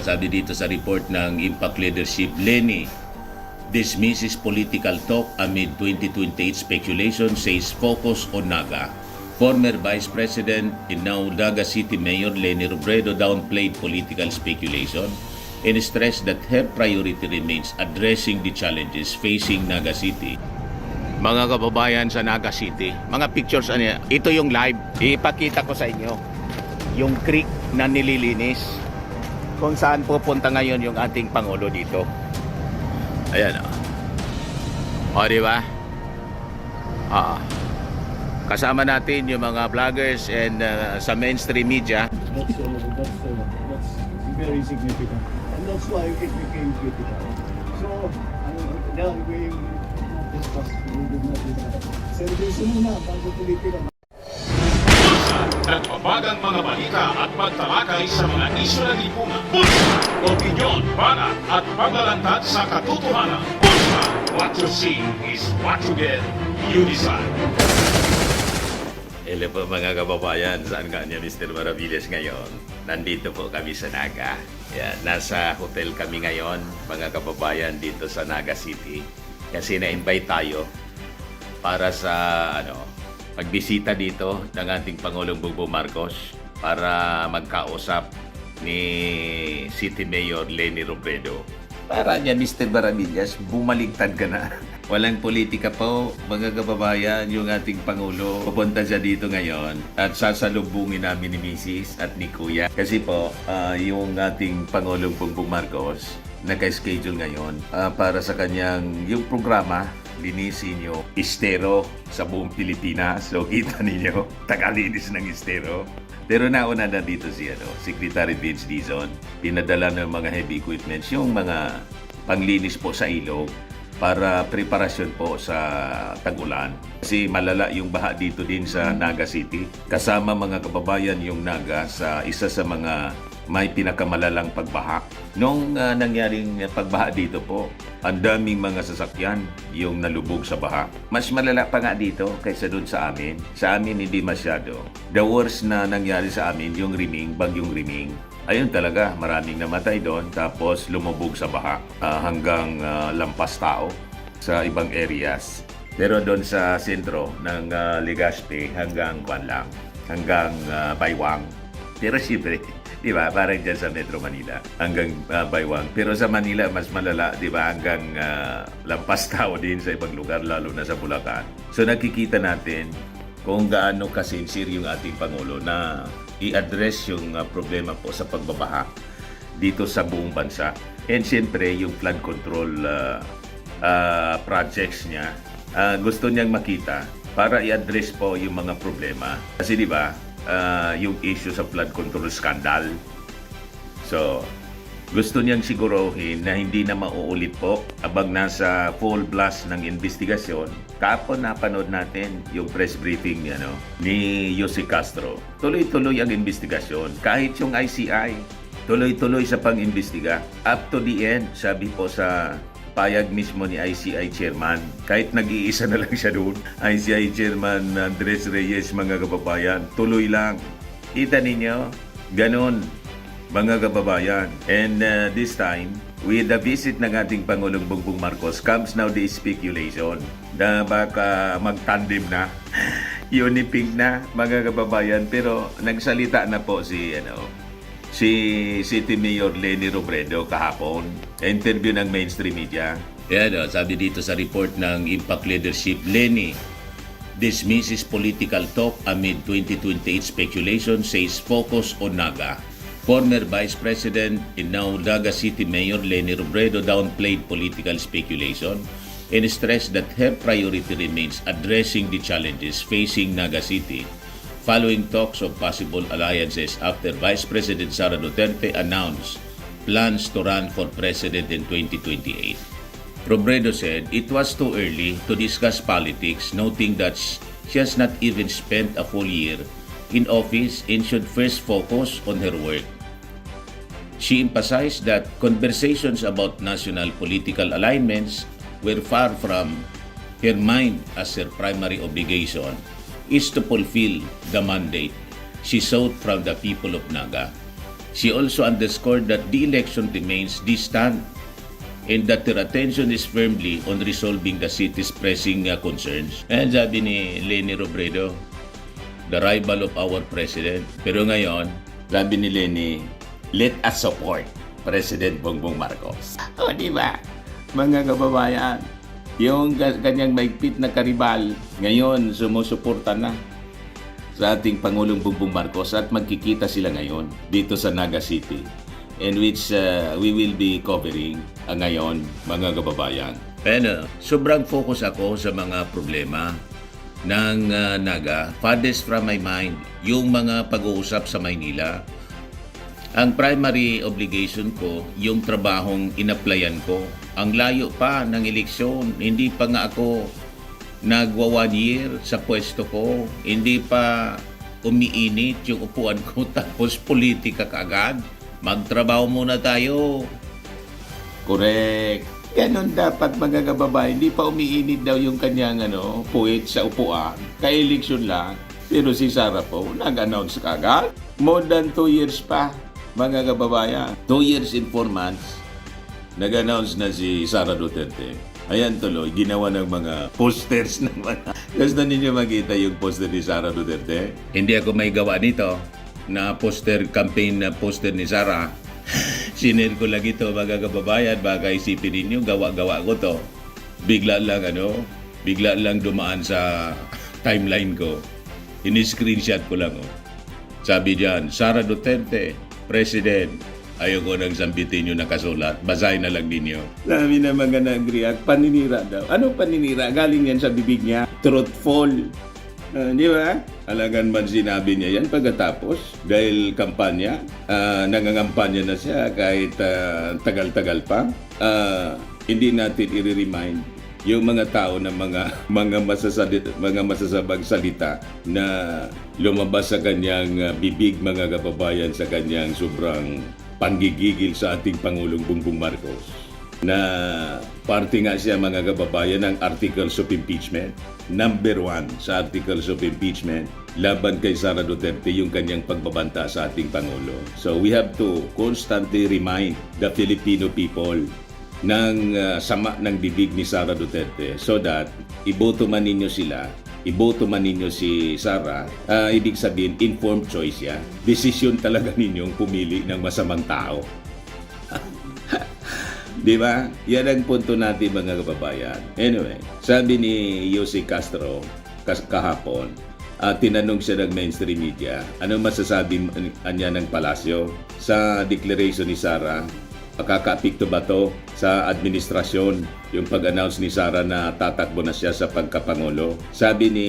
Sabi dito sa report ng Impact Leadership, Leni dismisses political talk amid 2028 speculation, says focus on Naga. Former Vice President and now Naga City Mayor Leni Robredo downplayed political speculation and stressed that her priority remains addressing the challenges facing Naga City. Mga kababayan sa Naga City, mga pictures ito yung live. Ipakita ko sa inyo yung creek na nililinis kung saan pupunta ngayon yung ating Pangulo dito. Ayan o. O, diba? Kasama natin yung mga vloggers and sa mainstream media. That's very significant. And that's why it became critical. So, now we discuss, we did not discuss. Servisyo muna, bago politika. Nagpapagang mga balita at pagtalakay sa mga isyu ng lipunan. Bulsa! Opinyon, banat at paglalantad sa katotohanan. Bulsa! What you see is what you get. You decide. Hello po mga kababayan, saan ka niya Mr. Maravillas ngayon? Nandito po kami sa Naga. Yan, nasa hotel kami ngayon mga kababayan dito sa Naga City. Kasi na-invite tayo para sa pagbisita dito ng ating Pangulong Bongbong Marcos para magkausap ni City Mayor Leni Robredo. Para niya Mr. Maravillas, bumaligtad ka na. Walang politika po, mga kababayan, yung ating Pangulo. Pupunta siya dito ngayon at sasalubungin namin ni Mrs. at ni Kuya. Kasi po, yung ating Pangulong Bongbong Marcos, naka-schedule ngayon para sa kanyang yung programa, linisin yung estero sa buong Pilipinas. So, kita ninyo, tagalinis ng estero. Pero nauna na dito si Secretary Vince Dizon. Pinadala ng mga heavy equipments, yung mga panglinis po sa ilog para preparasyon po sa tag-ulan. Kasi malala yung baha dito din sa Naga City. Kasama mga kababayan yung Naga sa isa sa mga may pinakamalalang pagbaha. Nung nangyaring pagbaha dito po, ang daming mga sasakyan yung nalubog sa baha. Mas malala pa nga dito kaysa doon sa amin. Sa amin hindi masyado. The worst na nangyari sa amin yung Riming, bagyong Riming. Ayun talaga, maraming namatay doon tapos lumubog sa baha hanggang lampas tao sa ibang areas. Pero doon sa sentro ng Legazpi hanggang hanggang Baywang. Pero siyempre, di ba, parang dyan sa Metro Manila hanggang Baywang. Pero sa Manila, mas malala, di ba, hanggang lampas tao din sa ibang lugar, lalo na sa Bulacan. So nakikita natin kung gaano kasinsir yung ating Pangulo na i-address yung problema po sa pagbabaha dito sa buong bansa. And siyempre, yung flood control projects niya, gusto niyang makita para i-address po yung mga problema. Kasi di ba, yung issue sa flood control scandal. So, gusto niyang siguruhin na hindi na mauulit po abang nasa full blast ng investigasyon. Kapon napanood natin yung press briefing ni Jose Castro. Tuloy-tuloy ang investigasyon. Kahit yung ICI, tuloy-tuloy sa pang-imbestiga. Up to the end, sabi po sa payag mismo ni ICI Chairman. Kahit nag-iisa na lang siya doon, ICI Chairman Andres Reyes, mga kababayan, tuloy lang. Kita ninyo, ganun, mga kababayan. And this time, with the visit ng ating Pangulong Bongbong Marcos, comes now the speculation na baka mag-tandem na, unipig na, mga kababayan. Pero nagsalita na po si City Mayor Leni Robredo kahapon. Interview ng mainstream media. Yan, sabi dito sa report ng Impact Leadership, Leni dismisses political talk amid 2028 speculation, says focus on Naga. Former Vice President and now Naga City Mayor Leni Robredo downplayed political speculation and stressed that her priority remains addressing the challenges facing Naga City following talks of possible alliances after Vice President Sara Duterte announced plans to run for president in 2028. Robredo said it was too early to discuss politics, noting that she has not even spent a full year in office and should first focus on her work. She emphasized that conversations about national political alignments were far from her mind, as her primary obligation is to fulfill the mandate she sought from the people of Naga. She also underscored that the election remains distant and that their attention is firmly on resolving the city's pressing concerns. And sabi ni Leni Robredo, the rival of our president. Pero ngayon, sabi ni Leni, let us support President Bongbong Marcos. O, di ba? Mga kababayan, yung kanyang maigpit na karibal, ngayon sumusuporta na sa ating Pangulong Bongbong Marcos at magkikita sila ngayon dito sa Naga City, in which we will be covering ngayon, mga kababayan. Pero sobrang focus ako sa mga problema ng Naga. Farthest from my mind, yung mga pag-uusap sa Maynila. Ang primary obligation ko, yung trabahong inaplayan ko. Ang layo pa ng eleksyon, hindi pa nga ako nagwa 1 year sa pwesto ko, hindi pa umiinit yung upuan ko tapos politika kaagad. Magtrabaho muna tayo. Correct. Ganon dapat mga kababayan, hindi pa umiinit daw yung kanyang puwit sa upuan. Ka-eleksyon lang. Pero si Sara po, nag-announce kaagad. More than 2 years pa, mga kababayan. 2 years and 4 months, nag-announce na si Sara Duterte. Ayan tuloy, ginawa ng mga posters ng mga... Gusto ninyo makita yung poster ni Sara Duterte? Hindi ako may gawa nito na poster, campaign na poster ni Sara. Sinare ko lang ito, mga kababayan. Baka isipin ninyo, gawa-gawa ko to. Bigla lang dumaan sa timeline ko. Ini-screenshot ko lang. Sabi diyan, Sara Duterte, President. Ayoko nang sambitin yung nakasulat. Basahin na lang ninyo. Sabi na mga nag-react, paninira daw. Ano paninira? Galing yan sa bibig niya. Truthful. Di ba? Alagan man sinabi niya yan pagkatapos. Dahil kampanya, nangangampanya na siya kahit tagal-tagal pa. Hindi natin i-remind yung mga tao na mga masasabang salita na lumabas sa kanyang bibig, mga kababayan, sa kanyang sobrang panggigigil sa ating Pangulong Bongbong Marcos, na parte nga siya, mga kababayan, ng Articles of Impeachment. Number 1 sa Articles of Impeachment laban kay Sara Duterte yung kanyang pagbabanta sa ating Pangulo. So we have to constantly remind the Filipino people ng sama ng bibig ni Sara Duterte so that iboto man ninyo sila, iboto man ninyo si Sara, ibig sabihin, informed choice yan. Desisyon talaga ninyong pumili ng masamang tao. Di ba? Yan ang punto natin, mga kababayan. Anyway, sabi ni Jose Castro kahapon, tinanong siya ng mainstream media, ano masasabi niya ng palasyo sa declaration ni Sara? Makaka-apekto ba to sa administrasyon yung pag-announce ni Sara na tatakbo na siya sa pagkapangulo? Sabi ni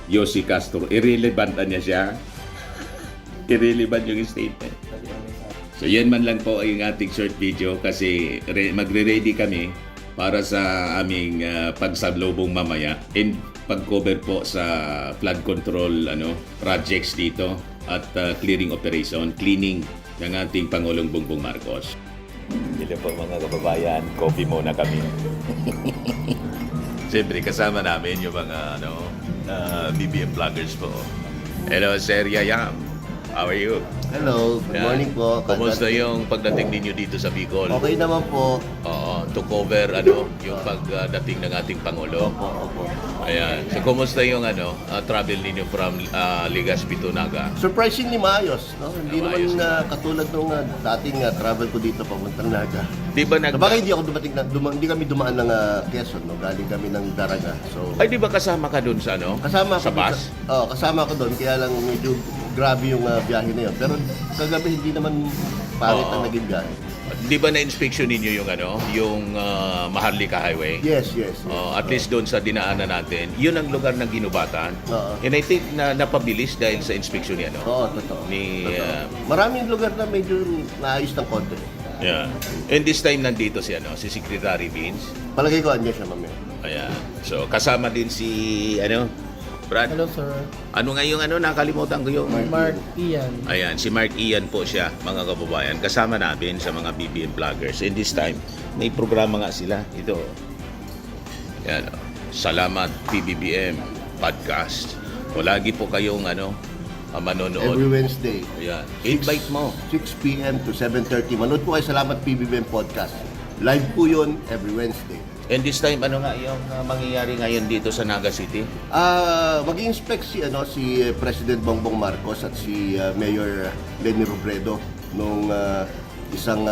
Jose Castro, irrelevant niya siya. Irrelevant yung statement. So yan man lang po ang ating short video kasi magre-ready kami para sa aming pagsablubong mamaya and pag-cover po sa flood control projects dito at clearing operation, cleaning ng ating Pangulong Bongbong Marcos. Hello po mga kababayan, coffee muna kami. Siyempre kasama namin yung mga BBM vloggers po. Hello Sir Yayam, how are you? Hello, good morning po. Kumusta yung pagdating ninyo dito sa Bicol? Okay naman po. Oo, to cover yung pagdating ng ating Pangulo. Opo. Ayan. So kumusta yung travel ninyo from Legazpi to Naga? Surprisingly maayos, no? Hindi Maayos naman katulad nung dating travel ko dito papuntang Naga. Di ba Sabagay hindi ako hindi kami dumaan ng Quezon, no? Galing kami ng Daraga. So Ay, di ba kasama ka dun sa kasama sa ko bus? kasama ko doon, kaya lang medyo grabe yung biyahe na yun. Pero kagabi hindi naman pangit ang naging biyahe. Di ba na-inspection ninyo yung Maharlika Highway? Yes. At least doon sa dinaanan natin, yun ang lugar ng ginubatan. Oo. And I think na napabilis dahil sa inspection niya, Oo, totoo. Ni Maraming lugar na medyo naayos ng konti. yeah. And this time nandito si Secretary Vince. Palagay ko andyan siya mamaya. Ayan. So kasama din si Brad. Hello, sir. Ano nga yung nakalimutan ko yung Mark Ian. Ayan, si Mark Ian po siya, mga kababayan. Kasama namin sa mga BBM vloggers. And this time, may programa nga sila. Ito. Yan. Salamat PBBM Podcast. O lagi po kayong manonood. Every Wednesday. Ayan. Invite mo. 6 p.m. to 7:30. Manood po kayo. Salamat PBBM Podcast. Live po yun every Wednesday. And this time, ano nga yung mangyayari ngayon dito sa Naga City? Mag-inspect si President Bongbong Marcos at si Mayor Leni Robredo nung isang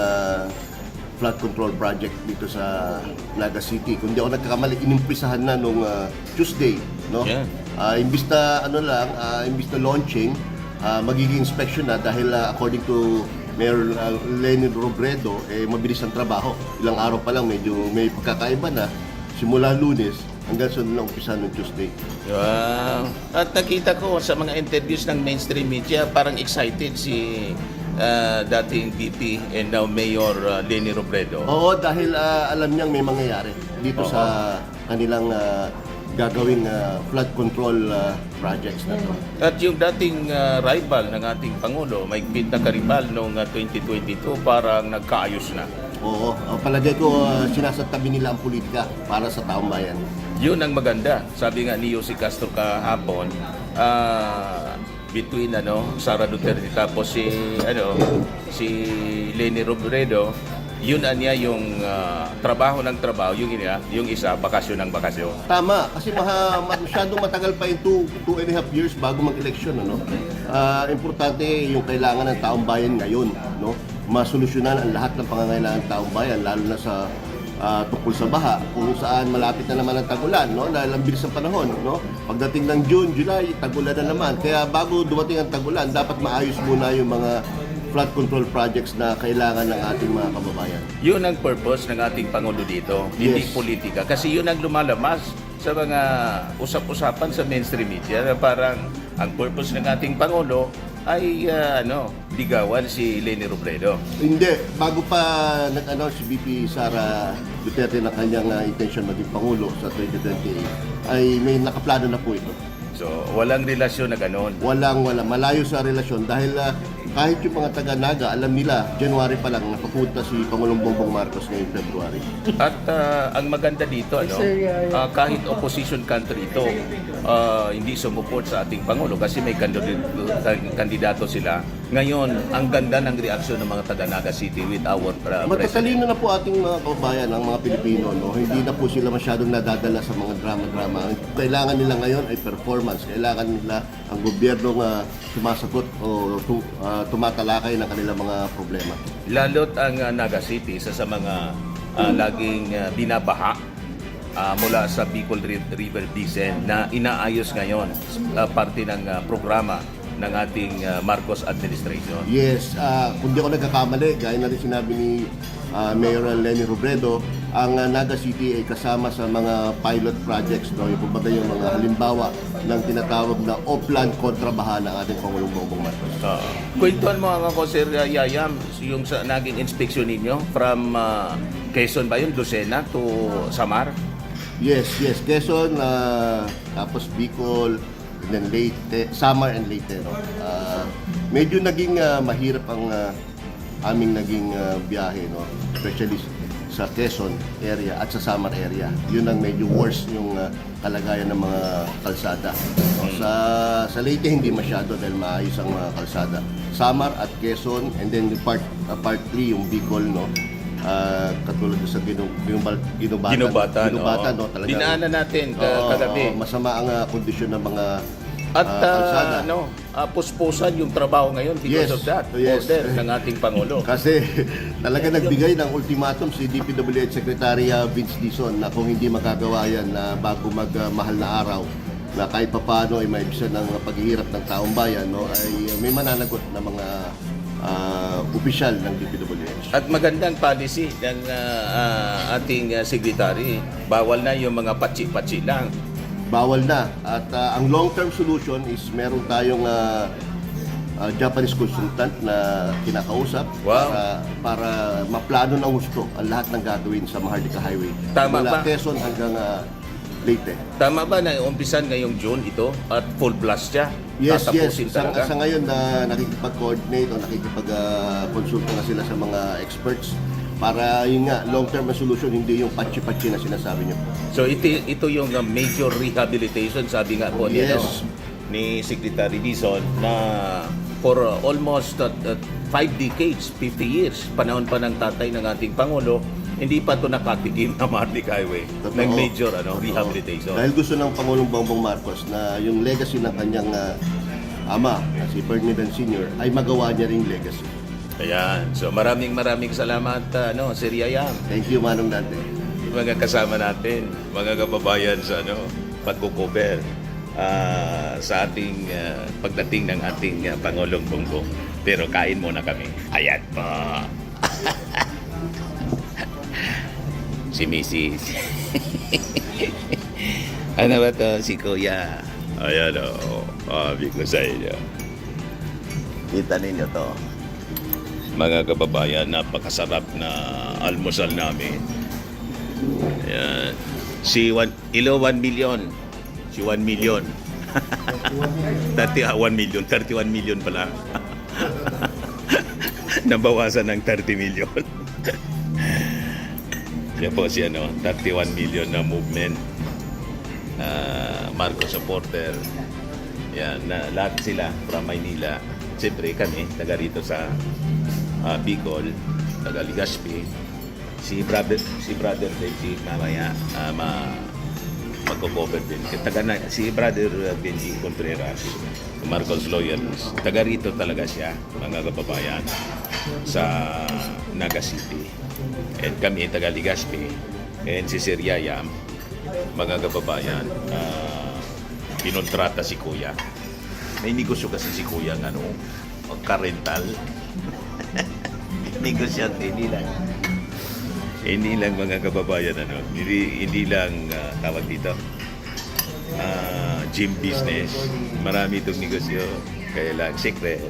flood control project dito sa Naga City. Kung di ako nagkakamali, inimpisahan na nung Tuesday, no? Yeah. Imbis na launching, magiging inspection na dahil according to Mayor Leni Robredo, mabilis ang trabaho. Ilang araw pa lang medyo may pagkakaiba na simula Lunes hanggang sa umpisa ng Tuesday. Wow. At nakita ko sa mga interviews ng mainstream media, parang excited si dating VP and now Mayor Leni Robredo. Oo, dahil alam niyang may mangyayari dito Oo. sa kanilang gagawing flood control projects na to. At yung dating rival ng ating Pangulo, mahigpit na karibal noong 2022, parang nagkaayos na. Oo, palagay ko sinasatabi nila ang politika para sa taong bayan. Yun ang maganda. Sabi nga ni Yossi Castro kahapon, between Sara Duterte tapos si Leni Robredo, yun niya yung trabaho ng trabaho, yung isa bakasyon ng bakasyon. Tama, kasi masyadong matagal pa yung 2.5 years bago mag-eleksyon, ano? Importante yung kailangan ng taong bayan ngayon, no? Masolusyonan ang lahat ng pangangailangan ng taong bayan, lalo na sa tungkol sa baha, kung saan malapit na naman ang tagulan, no? Dahil ang bilis ng panahon, no? Pagdating ng June, July, tagulan na naman. Kaya bago dumating ang tagulan, dapat maayos muna yung mga flood control projects na kailangan ng ating mga kababayan. Yun ang purpose ng ating Pangulo dito, hindi Yes. politika. Kasi yun ang lumalabas sa mga usap-usapan sa mainstream media na parang ang purpose ng ating Pangulo ay ligawan si Leni Robredo. Hindi, bago pa nag-announce si VP Sara Duterte na kanyang intention maging Pangulo sa 2028, ay may nakaplano na po ito. So, walang relasyon na ganon. Wala, malayo sa relasyon dahil kahit yung mga taga-Naga, alam nila, January pa lang, napapunta si Pangulong Bongbong Marcos ngayong February. At ang maganda dito, kahit opposition country ito, hindi sumuport sa ating Pangulo kasi may kandidato sila. Ngayon, ang ganda ng reaksyon ng mga taga-Naga City with our president. Matatalino na po ating mga kababayan, ang mga Pilipino, no? Hindi na po sila masyadong nadadala sa mga drama-drama. Ang kailangan nila ngayon ay performance. Kailangan nila ang gobyerno sumasagot o tumatalakay ng kanilang mga problema. Lalo't ang Naga City, isa sa mga laging binabaha mula sa Bicol River Basin na inaayos ngayon parte ng programa ng ating Marcos administration. Yes, kung di ako nagkakamali, gaya na rin sinabi ni Mayor Leni Robredo, ang Naga City ay kasama sa mga pilot projects, no? Yung kumbaga yung mga halimbawa ng tinatawag na Oplan kontrabaha ng ating Pangulong Bongbong Marcos. Kwentuhan mo ako, Sir Yayam, yung sa naging inspeksyon ninyo from Quezon ba yun, Lucena to Samar? Yes, Quezon, tapos Bicol, and then Leyte, Samar and Leyte. No? Medyo naging mahirap ang aming naging biyahe, no? Especially sa Quezon area at sa Samar area. Yun ang medyo worse yung kalagayan ng mga kalsada. Sa Leyte hindi masyado dahil maayos ang mga kalsada. Samar at Quezon, and then the part 3 yung Bicol, no? Katulad sa Ginubatan, no? Talaga. Dinaanan natin kagabi. Masama ang kondisyon ng mga At kalsada. puspusan yung trabaho ngayon because of that order ng ating Pangulo. Kasi talaga nagbigay ng ultimatum si DPWH Secretary Vince Dizon na kung hindi magagawa yan na bago magmahal na araw na kahit papaano ay maibisan ng paghihirap ng taong bayan, no, ay may mananagot na mga opisyal ng DPWH. At magandang policy ng ating secretary, bawal na yung mga patsi-patsi lang. Bawal na. At ang long-term solution is meron tayong Japanese consultant na kinakausap. Wow. para maplano ng gusto ang lahat ng gagawin sa Maharlika Highway. Tama Mula ba? Quezon hanggang Leyte. Tama ba na umpisan ngayong June ito at full blast siya? Yes. Tatapusin talaga? Sa ngayon nakikipag-coordinate o nakikipag-consulta na sila sa mga experts para yun nga, long-term na solution, hindi yung patsi-patsi na sinasabi niyo. So ito yung major rehabilitation, sabi nga po Yes. ni Secretary Dizon na for almost 5 decades, 50 years, panahon pa ng tatay ng ating Pangulo, hindi pa ito nakatikim na Martic Highway Totoo. ng major Oo. rehabilitation. Dahil gusto ng Pangulong Bongbong Marcos na yung legacy ng kanyang ama, si Ferdinand Sr., ay magawa niya ring legacy. Ayan. So maraming salamat Sir Yayam. Thank you, Manong Dante. Mga kasama natin, mga kababayan sa pagkukover sa ating pagdating ng ating Pangulong Bongbong. Pero kain muna kami. Ayan po. Si Mrs. Ano ba to? Si Kuya. Ayan o. Sabi ko sa inyo. Kita ninyo to. Mga kababayan, napakasarap na almusal namin. Ayan. Si Ilo 1 million. Si 1 million. 1 million. 31 million pala. Nabawasan ng 30 million. Siya po si 31 million na movement. Marcos supporter. Yan, lahat sila from Maynila. Siyempre kami, taga rito sa Bicol, taga Legazpi. Si brother Benji mamaya magko-cover din. Si brother Benji Contreras, Marcos loyalist. Taga rito talaga siya, mga kababayan, sa Naga City. And kami taga Legazpi. And si Sir Yayam, mga kababayan, pinontrata si Kuya. May negosyo kasi si Kuya ng ka-rental. Negosyante, hindi lang mga kababayan, hindi lang tawag dito, gym business. Marami itong negosyo, kaya lang secret.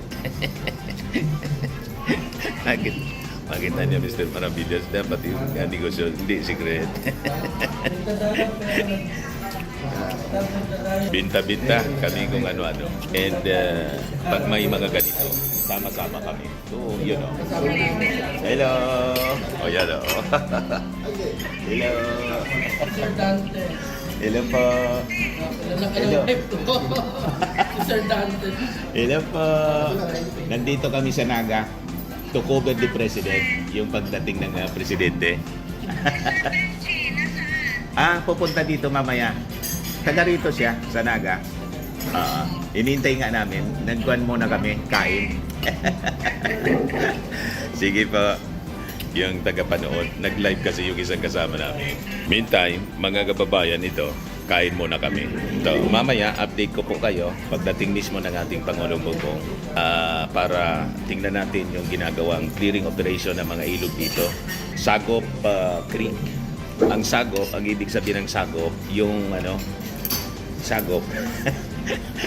Makita niya, Mr. Maravillas, dapat yung negosyo, hindi secret. Binta-binta kami kung ano-ano. And pag may mga ganito, sama-sama kami. So, Hello! O, yan o. Hello! Sir Dante. Hello po! Hello! Sir Dante. Hello po! Nandito kami sa Naga to cover the President, yung pagdating ng Presidente. Pupunta dito mamaya. Taga rito siya, sa Naga. Inintay nga namin. Nagkuhan muna kami, kain. Sige po. Yung tagapanood, nag-live kasi yung isang kasama namin. Meantime, mga kababayan ito, kain muna kami. So, mamaya, update ko po kayo pagdating mismo ng ating Pangulong Bongbong para tingnan natin yung ginagawang clearing operation ng mga ilog dito. Sagop Creek. Ang sagop, ang ibig sabihin ng sagop, yung sagop.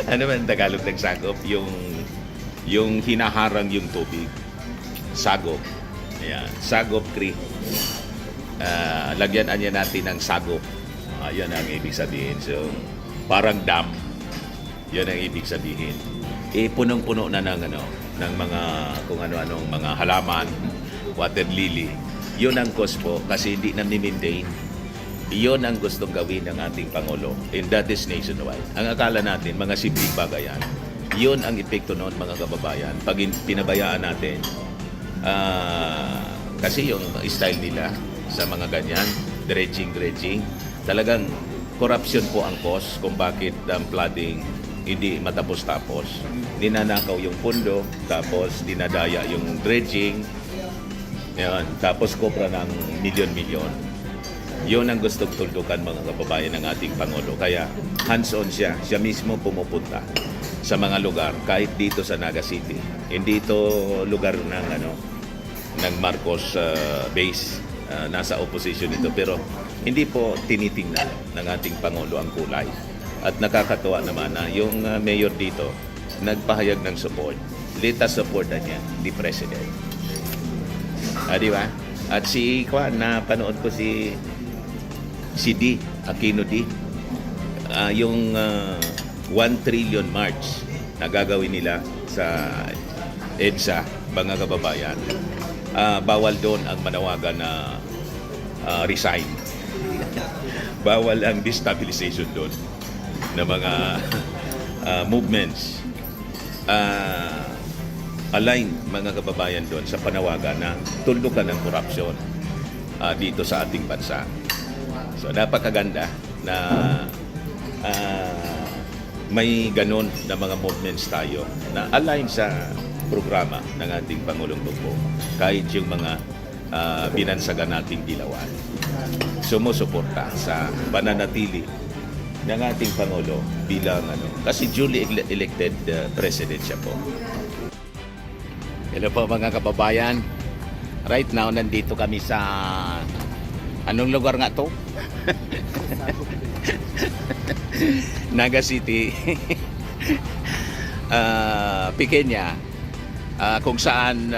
Ano ba ang Tagalog ng sagop? Yung hinaharang yung tubig. Sagop. Ayan. Sagop Creek. Lagyan natin ng sagop. Yan ang ibig sabihin. So, parang dam. Yan ang ibig sabihin. Punong-puno na ng mga kung ano-anong mga halaman, water lily. Yun ang cause po kasi hindi na-maintain. Iyon ang gustong gawin ng ating Pangulo, and that is nationwide. Ang akala natin, mga simpleng bagay yan. Iyon ang epekto noon, mga kababayan. Pag pinabayaan natin, kasi yung style nila sa mga ganyan, dredging, talagang corruption po ang cause kung bakit ang flooding hindi matapos-tapos. Ninanakaw yung pundo, tapos dinadaya yung dredging, yan, tapos kopra ng milyon-milyon. Yun ang gustong tuldukan, mga kababayan, ng ating Pangulo. Kaya hands-on siya mismo pumupunta sa mga lugar, kahit dito sa Naga City. Hindi ito lugar ng Marcos base. Nasa opposition ito, pero hindi po tinitingnan ng ating Pangulo ang kulay. At nakakatuwa naman na yung mayor dito nagpahayag ng support. Let us support niya, the President. Di ba? At si napanood ko si D, Aquino D, yung 1 trillion march na gagawin nila sa EDSA, mga kababayan. Bawal doon ang manawagan na resign. Bawal ang destabilization doon ng mga movements align mga kababayan doon sa panawagan na tuldukan ng korupsyon dito sa ating bansa. So napakaganda na may ganun na mga movements tayo na align sa programa ng ating Pangulong Bongbong. Kahit yung mga binansagan nating dilawan, sumusuporta sa pananatili ng ating Pangulo bilang kasi duly elected president siya po. Hello po mga kababayan. Right now, nandito kami sa... Anong lugar nga to? Naga City. Pequeña. Kung saan...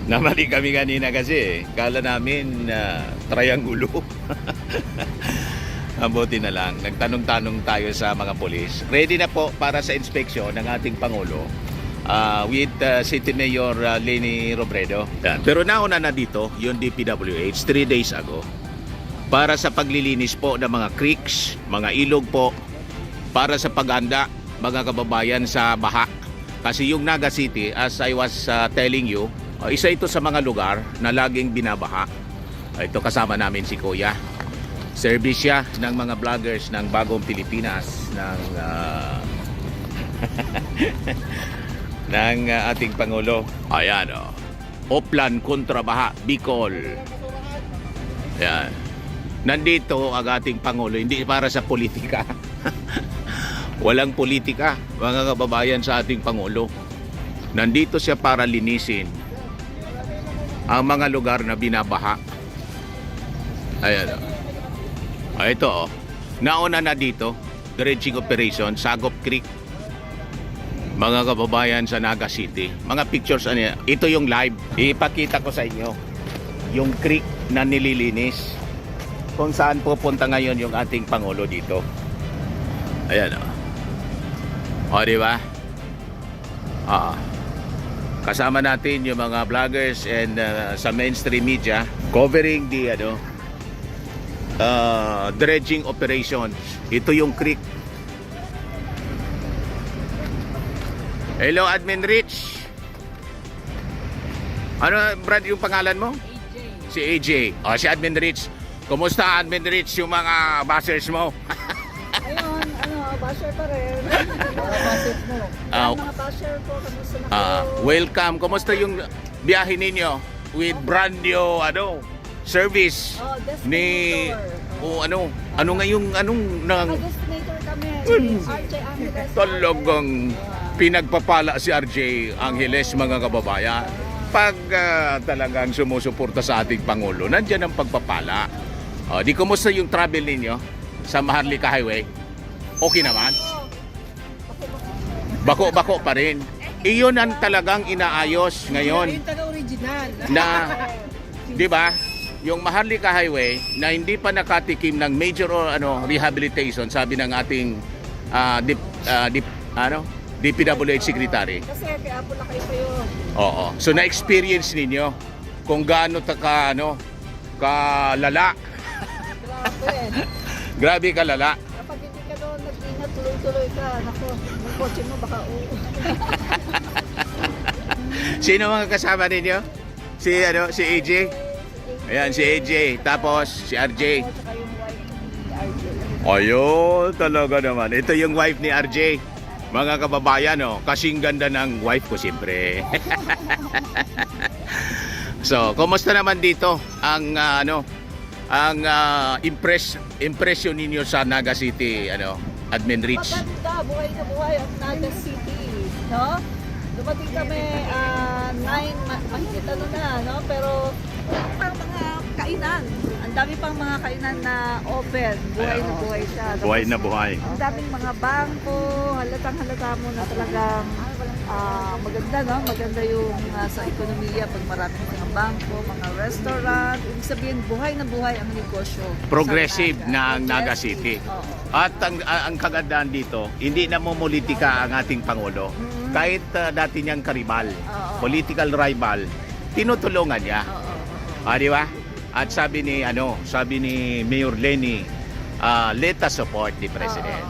namali kami kanina kasi. Kala namin triangulo. Mabuti na lang. Nagtanong-tanong tayo sa mga polis. Ready na po para sa inspeksyon ng ating Pangulo. With City Mayor Leni Robredo. Yan. Pero nauna na dito yung DPWH 3 days ago para sa paglilinis po ng mga creeks, mga ilog po, para sa paghanda mga kababayan sa baha. Kasi yung Naga City, as I was telling you, isa ito sa mga lugar na laging binabaha. Ito kasama namin si Kuya. Service siya ng mga vloggers ng Bagong Pilipinas ng ng ating Pangulo. Ayan o. Oplan kontra baha, Bicol. Ayan. Nandito ang ating Pangulo, hindi para sa politika. Walang politika, mga kababayan, sa ating Pangulo. Nandito siya para linisin ang mga lugar na binabaha. Ayan o. Ito o. Nauna na dito, dredging operation, Sagop Creek. Mga kababayan sa Naga City, mga pictures ito yung live. Ipakita ko sa inyo yung creek na nililinis kung saan pupunta ngayon yung ating Pangulo dito. Ayan o. O, di ba? Kasama natin yung mga vloggers and sa mainstream media covering the dredging operations. Ito yung creek. Hello, Admin Rich. Ano, Brad, yung pangalan mo? AJ. Si AJ. O, si Admin Rich. Kumusta, Admin Rich, yung mga bashers mo? Ayun, basher pa rin. Mga basher mo. Mga basher ko, kamusta na po? Welcome. Kumusta yung biyahe ninyo with brand new, service ni... Ano nga yung, Destinator kami. Si RJ Angeles. Talagang pinagpapala si RJ Angeles, mga kababayan. Pag talagang sumusuporta sa ating Pangulo, nandyan ang pagpapala. Di kumusta yung travel ninyo sa Maharlika Highway? Okay naman? Bako-bako pa rin. Iyon ang talagang inaayos ngayon. Yung taga-original. Na, di ba? Yung Maharlika Highway na hindi pa nakatikim ng major rehabilitation, sabi ng ating DPWH Secretary. Kasi kaya po na kayo kayo. Oo. So na-experience ninyo kung gaano kalala. Grabe. Grabe kalala. Kapag hindi ka doon nag-ingat, tuloy-tuloy ka. Naku, yung kotse mo baka Sino mga kasama ninyo? Si AJ? Ayan, si AJ. Tapos si RJ. Tsaka yung wife ni RJ. Ayun, talaga naman. Ito yung wife ni RJ. Mga kababayan, kasing ganda ng wife ko siyempre. So, kumusta naman dito ang impression ninyo sa Naga City, Admin Rich? Maganda, buhay na buhay ang Naga City, no? Dumating kami 9, mahigit pero ang mga kainan, ang dami pang mga kainan na open, buhay na buhay siya. Buhay na buhay. Ang daming mga bangko, halatang-halata mo na talagang maganda, no? Maganda yung sa ekonomiya pag maraming mga bangko, mga restaurant. Ibig sabihin, buhay na buhay ang negosyo. Progressive sa ng Naga City. Oo. At ang kagandahan dito, hindi na mumulitika ang ating Pangulo. Kahit dati niyang karibal, political rival, tinutulungan niya. Di ba? At sabi ni Mayor Leni, let us support the President.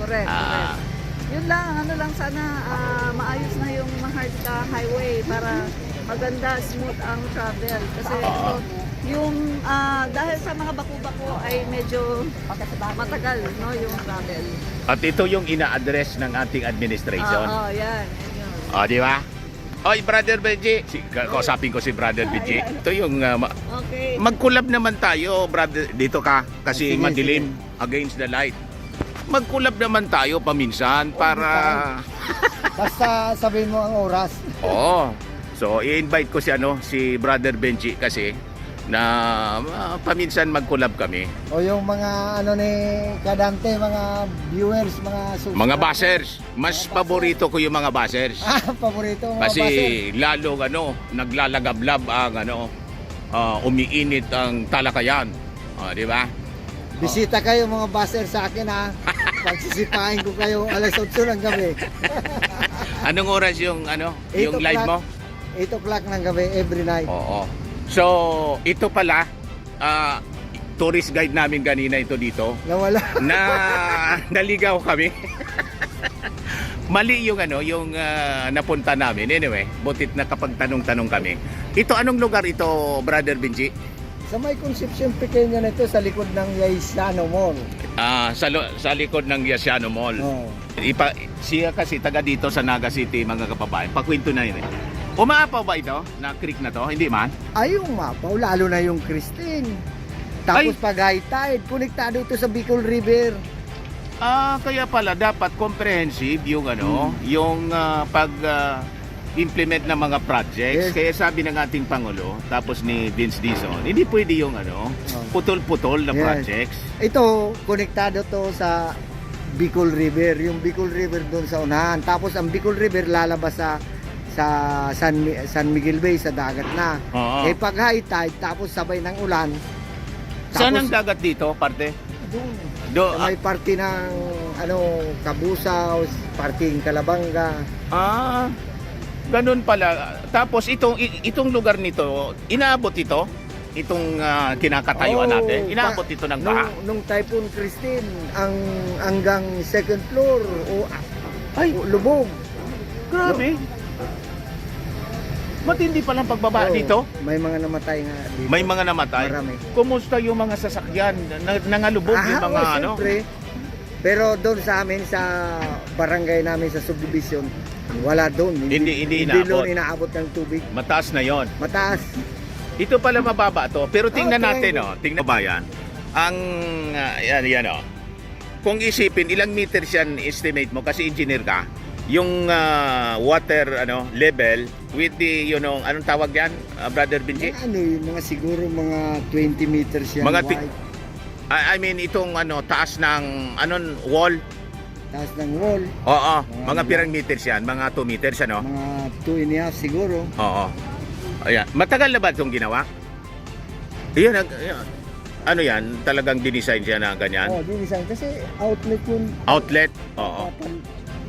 correct, correct. Yun lang, ano lang sana maayos na yung Maharlika Highway para maganda, smooth ang travel. Kasi ito, yung dahil sa mga bako-bako ay medyo matagal, no, yung travel. At ito yung ina-address ng ating administration. Oo, yan yun. O, di ba? Oy, Brother Benji. Kausapin ko si Brother Benji. Ito yung Okay. mag-collab naman tayo, brother. Dito ka kasi madilim against the light. Mag-collab naman tayo paminsan para Basta sabihin mo ang oras. Oo. So, i-invite ko si Brother Benji kasi na paminsan mag-collab kami. O yung mga ano ni Kadante, mga viewers, mga subscribers. Mga bashers, mas paborito ko yung mga bashers. Paborito mga Kasi bashers. lalo naglalagablab ang umiinit ang talakayan. Di ba? Bisita kayo mga bashers sa akin ha. Pagsisipahin ko kayo alas 8 ng gabi. Anong oras yung 8 yung live mo? 8 o'clock ng gabi every night. Oo. So, ito pala tourist guide namin kanina ito dito Nawala. na naligaw kami. Mali yung napunta namin. Anyway, butit na kapag tanong-tanong kami. Ito anong lugar ito, Brother Benji? Sa may Concepcion Pequeña na ito sa likod ng Yaisano Mall. Sa likod ng Yasiano Mall. Oh. Siya kasi taga dito sa Naga City, mga kababayan. Pakwento na yun. Umaapaw ba ito na creek na to? Hindi man. Ay, yung mapaw, lalo na yung Christine. Tapos Ay. pag high tide, konektado ito sa Bicol River. Kaya pala dapat comprehensive yung yung pag implement ng mga projects. Yes. Kaya sabi ng ating Pangulo, tapos ni Vince Dizon, hindi pwede yung putol-putol na Yes. projects. Ito, konektado to sa Bicol River. Yung Bicol River doon sa unahan. Tapos ang Bicol River lalabas sa San Miguel Bay sa dagat na. Oo. Eh pag high tide, tapos sabay ng ulan. Saan ang dagat dito, parte? Doon. Sa may party ng Kabusaw, parting Calabanga. Ganun pala. Tapos itong lugar nito, inaabot ito? Itong kinakatayuan natin? Inaabot ito ng baha? Nung Typhoon Christine, hanggang second floor o lubog. Grabe. Matindi pa lang pagbaba Oo, dito. May mga namatay nga dito. May mga namatay. Marami. Kumusta yung mga sasakyan? Nangalubog yung mga Siyempre. Pero doon sa amin, sa barangay namin sa subdivision, wala doon. Hindi Hindi inaabot. doon inaabot ng tubig. Mataas na yon. Mataas. Ito pala mababa to. Pero tingnan Okay. natin, tingnan ba yan? Ang, yan, Kung isipin, ilang meters yan estimate mo? Kasi engineer ka. Yung water level with the, anong tawag yan, Brother Benji? Mga siguro mga 20 meters yan Mga wide. I mean, itong taas ng, wall? Taas ng wall. Oo, mga pirang meters yan, mga 2 meters, Mga 2.5 siguro. Oo. Ayan. Matagal na ba itong ginawa? Yan, yan, talagang dinesign siya na ganyan. Dinisign. Kasi outlet yun. Outlet? Oo.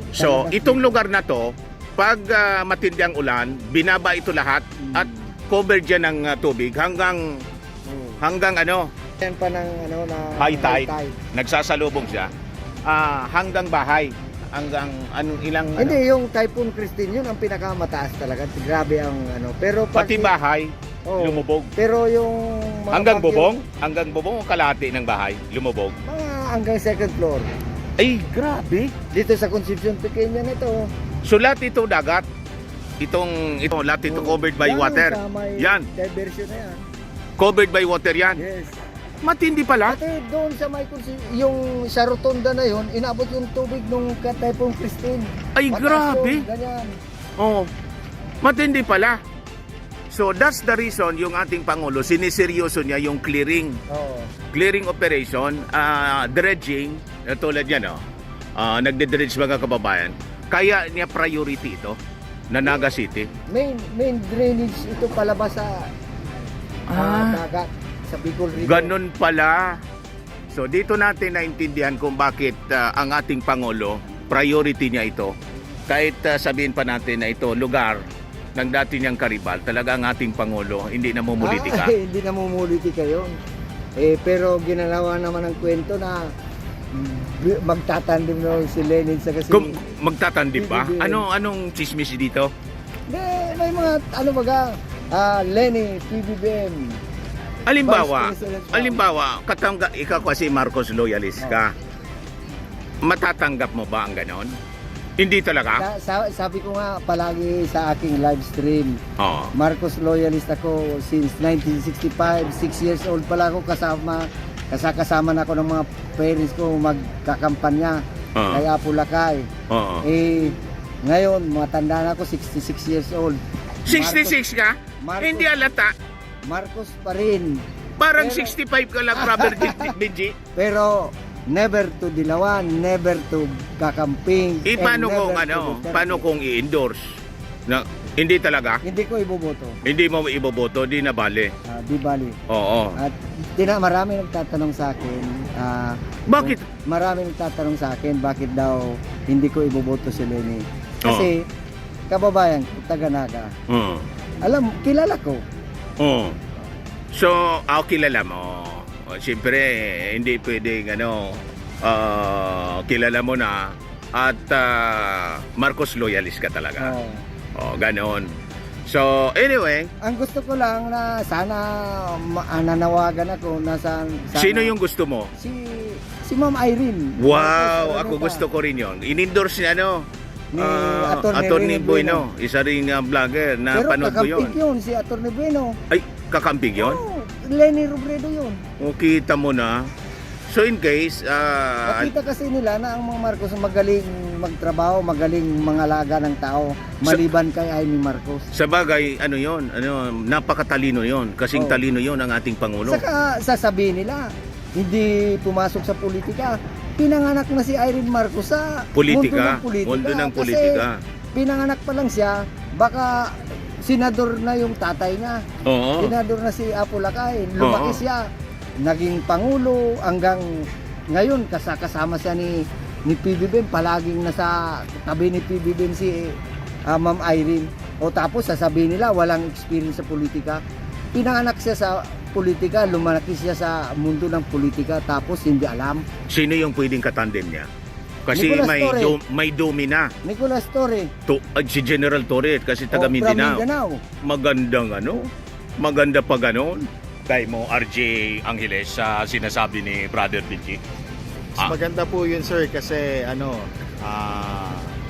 So, itong lugar na to, pag matindi ang ulan, binaba ito lahat at covered dyan ng tubig hanggang Yan pa ng na high tide. Nagsasalubong siya hanggang bahay. Hanggang ilang Hindi, yung Typhoon Christine, yun ang pinakamataas talaga. Grabe ang Pero pag, pati bahay Oo. lumubog. Pero yung mga Hanggang bagyo- bubong? Hanggang bubong o kalahati ng bahay lumubog? Mga hanggang second floor. Ay, grabe. Dito sa Concepcion Pequeña nito. So lahat ito dagat. Itong lahat ito covered by Yan, water. sa may Yan, diversion na yan. covered by water yan. Yes. Matindi pala. Pati doon sa may yung sa rotonda na yon, inabot yung tubig nung Typhoon Christine. Ay, Mataas grabe. yun, ganyan. Oh, matindi pala. So that's the reason yung ating Pangulo, siniseryoso niya yung clearing Oo. operation, dredging, tulad yan, nagde-dredge mga kababayan. Kaya niya priority ito na Naga City. Main drainage ito palabas sa dagat, sa Bicol River. Ganun pala. So dito natin naintindihan kung bakit ang ating Pangulo, priority niya ito. Kahit sabihin pa natin na ito lugar ng dati niyang karibal, talaga ang ating Pangulo, hindi namumulitika. Hindi namumulitika yun. Pero ginalawa naman ng kwento na magtatandem na si Lenin sa kasi. Kung magtatandem ba? PBBM. Anong chismis dito? May mga ano baga, Lenny, PBBM. Alimbawa, Vice President pa. ikaw kasi Marcos loyalist ka. Matatanggap mo ba ang ganon? Hindi talaga? Sabi ko nga palagi sa aking live stream, Oo. Marcos loyalist ako since 1965, 6 years old pala ako kasama na ako ng mga parents ko magkakampanya Oo. kay Apo Lakay. Oo. Ngayon, matanda na ako, 66 years old. 66 ka? Marcos- Hindi alata. Marcos pa rin. Parang Pero- 65 ka lang, brother Benji. Pero never to dilawan, never to kakamping. and Paano never kung to ano? Duterte. Paano kung i-endorse? Na, hindi talaga? Hindi ko iboboto. Hindi mo iboboto, di na bale. Di bali. Oo. At marami nagtatanong sa akin. Bakit? Marami nagtatanong sa akin bakit daw hindi ko iboboto si Lenny. Kasi kababayan ko, taga-Naga. Oo. Kilala ko. Oo. So, kilala mo. Siyempre, hindi pwedeng kilala mo na at Marcos loyalist ka talaga. Oo. Ganon. So, anyway, Ang gusto ko lang na sana nanawagan ako na sana, sino yung gusto mo? si Ma'am Irene. Wow, Marcos ako Araneta. gusto ko rin yon. In-endorse ni Ni Attorney Rene Bueno. Isa ring vlogger na Pero panood ko yun. kakamping yun si Atty. Bueno. Ay, kakamping yun? Oo, Lenny Robredo yun. O, kita mo na. So, in case, Nakita kasi nila na ang mga Marcos magaling magtrabaho, magaling mangalaga ng tao, maliban kay Amy Marcos. sa bagay, napakatalino yon. Kasing Oo. talino yon ang ating Pangulo. Saka sasabihin nila, hindi pumasok sa politika. Pinanganak na si Irene Marcos sa Politika, mundo ng politika. mundo ng politika. Kasi pinanganak pa lang siya, baka senador na yung tatay niya. Oo. Senador na si Apo Lakay. Lumaki Oo. siya. Naging pangulo hanggang ngayon kasama siya ni PBBM. Palaging nasa tabi ni PBBM si Ma'am Irene. O tapos sasabihin nila walang experience sa politika. Pinanganak siya sa politika, lumalaki siya sa mundo ng politika tapos hindi alam. Sino yung pwedeng katandem niya? Kasi Nicolas may Torre. may dumi na. Nicolas Torre. Si General Torre kasi taga from Mindanao. Mindanao. Magandang maganda pa ganon. Kay mo RJ Angeles sa sinasabi ni Brother Benji. Mas maganda po yun, sir, kasi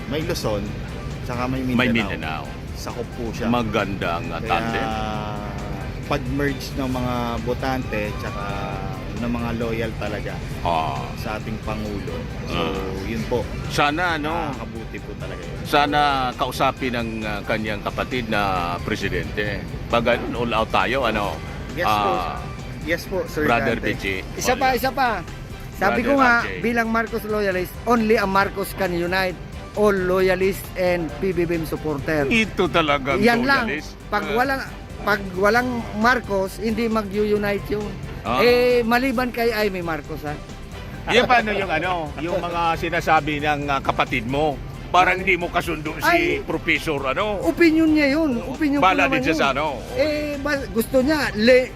may Luzon, tsaka may Mindanao. May Mindanao. Sakop po siya. Magandang Kaya tandem. pag-merge ng mga botante, tsaka ng mga loyal talaga sa ating Pangulo. So, yun po. Sana Nakakabuti po talaga yun. sana kausapin ng kanyang kapatid na presidente. Pag all out tayo, Yes po. Yes po, Sir Brother Dante. Benji. Isa pa. Sabi ko Brother nga, RJ. bilang Marcos loyalist, only a Marcos can unite all loyalists and PBBM supporter. Ito talaga Yan lang. loyalist. Pag walang Marcos, hindi mag-unite yun. Ah. Maliban kay Amy Marcos ha. Paano yung yung mga sinasabi ng kapatid mo? Parang hindi mo kasundo si Ay. Professor Opinion niya yun. Opinion ko Bala naman din siya yun. sa Gusto niya,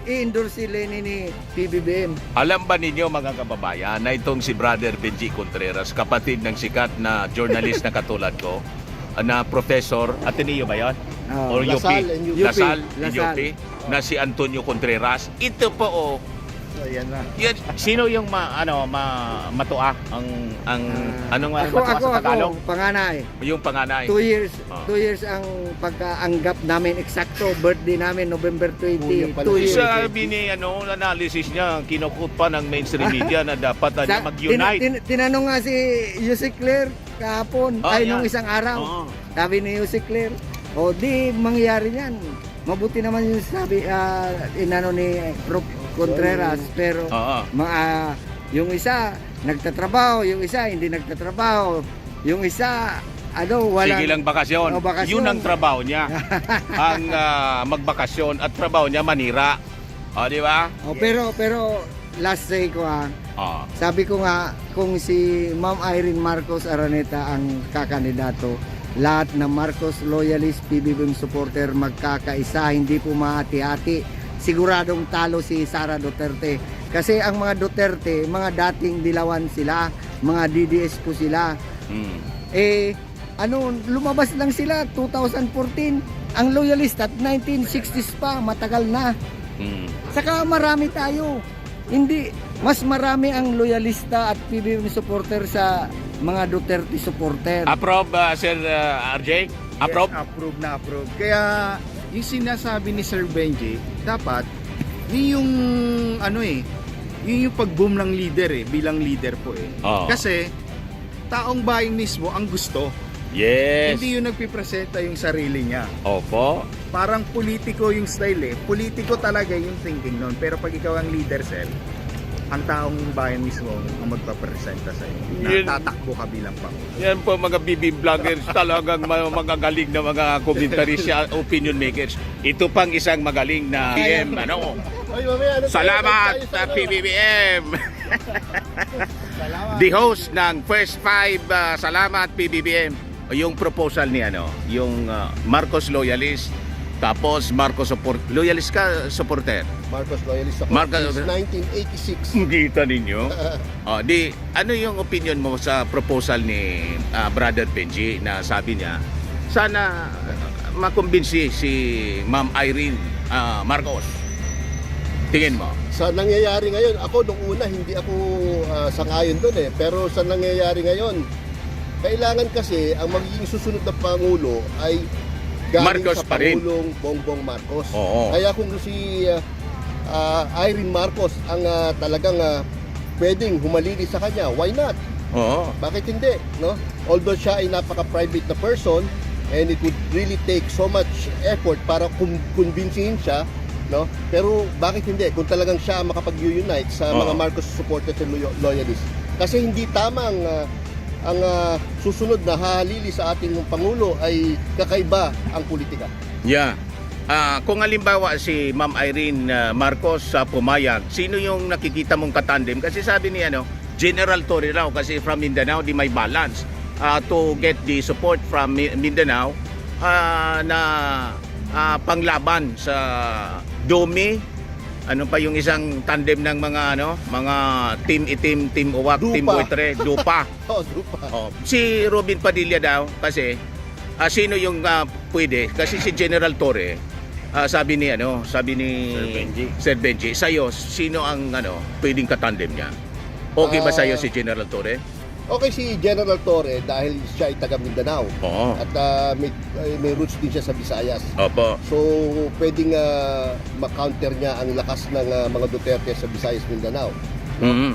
i-endorse si Lenny ni PBBM. Alam ba ninyo mga kababayan na itong si Brother Benji Contreras, kapatid ng sikat na journalist na katulad ko, na professor, Ateneo ba yun? Oh, Or UP? Lasal and UP. Lasal and Lasal. UP, na si Antonio Contreras. Ito po So, yan na. sino yung matua ang anong matua sa Tagalog? panganay. Yung panganay. 2 years, Ah. 2 years ang pagkaanggap namin eksakto, birthday namin November 20, Kuya pala 2 years. Sabi ni analysis niya, kinukut pa ng mainstream media na dapat mag-unite. Tinanong nga si Yusek Claire kahapon, nung isang araw. Oo. Sabi ni Yusek Claire, di mangyayari yan. Mabuti naman yung sabi, inano ni Prof. Contreras, pero Oo. yung isa nagtatrabaho, yung isa hindi nagtatrabaho, yung isa wala. Sige lang bakasyon. Bakasyon. Yun ang trabaho niya. Ang magbakasyon at trabaho niya manira. Di ba? Pero last say ko Oh. sabi ko nga kung si Ma'am Irene Marcos Araneta ang kakandidato, lahat ng Marcos loyalist, PBBM supporter magkakaisa, hindi po mahati-hati. Siguradong talo si Sara Duterte Kasi ang mga Duterte, mga dating dilawan sila, mga DDS po sila. Mm. Lumabas lang sila 2014. Ang loyalist at 1960s pa, matagal na. Mm. Saka marami tayo. Hindi, mas marami ang loyalista at PBBM supporter sa mga Duterte supporter. Approve, Sir RJ? Approve? Yes, approve na approve. Kaya yung sinasabi ni Sir Benji, dapat yun yung pag-boom ng leader bilang leader po Oo. Kasi taong bayan mismo ang gusto. Yes. Hindi yung nagpipresenta yung sarili niya. Opo. Parang politiko yung style Politiko talaga yung thinking nun. Pero pag ikaw ang leader, Sir, ang taong bayan mismo ang magpapresenta sa iyo. Yun. Tatakbo ka bilang pangulo. Yan po mga BB vloggers, talagang magagaling na mga commentaries, opinion makers. Ito pang isang magaling na PM, ano? Salamat sa PBBM! The host ng First Five, salamat PBBM. Yung proposal ni yung Marcos loyalist, tapos Marcos loyalist ka, supporter. Marcos loyalist ako Marcos- since 1986. Kita ninyo? Ano yung opinion mo sa proposal ni Brother Benji na sabi niya, sana makumbinsi si Ma'am Irene Marcos? Tingin mo? Sa nangyayari ngayon, ako nung una hindi ako sangayon doon pero sa nangyayari ngayon, kailangan kasi ang magiging susunod na pangulo ay galing Marcos sa pa rin. Pangulong Bongbong Marcos. Oo. Kaya kung si Irene Marcos ang talagang pwedeng humalili sa kanya, why not? Oo. Bakit hindi? No? Although siya ay napaka-private na person and it would really take so much effort para kumbinsihin siya, no? Pero bakit hindi? Kung talagang siya makapag-unite sa mga Marcos supporters and loyalists. Kasi hindi tama ang susunod na hahalili sa ating Pangulo ay kakaiba ang politika. Yeah. Kung halimbawa si Ma'am Irene Marcos sa pumayag, sino yung nakikita mong katandem? Kasi sabi ni General Torre raw, kasi from Mindanao di may balance to get the support from Mindanao na panglaban sa Domi. Ano pa yung isang tandem ng mga mga team itim, team uwak, team Dupa. buitre, dupa. Drupa. Si Robin Padilla daw kasi sino yung pwede? Kasi si General Torre sabi ni Sir Benji, sa'yo sino ang pwedeng katandem niya? Okay ba sa'yo si General Torre? Okay si General Torre dahil siya ay taga Mindanao. Oo. At may roots din siya sa Visayas. Opo. So, pwedeng ma-counter niya ang lakas ng mga Duterte sa Visayas, Mindanao. Mhm.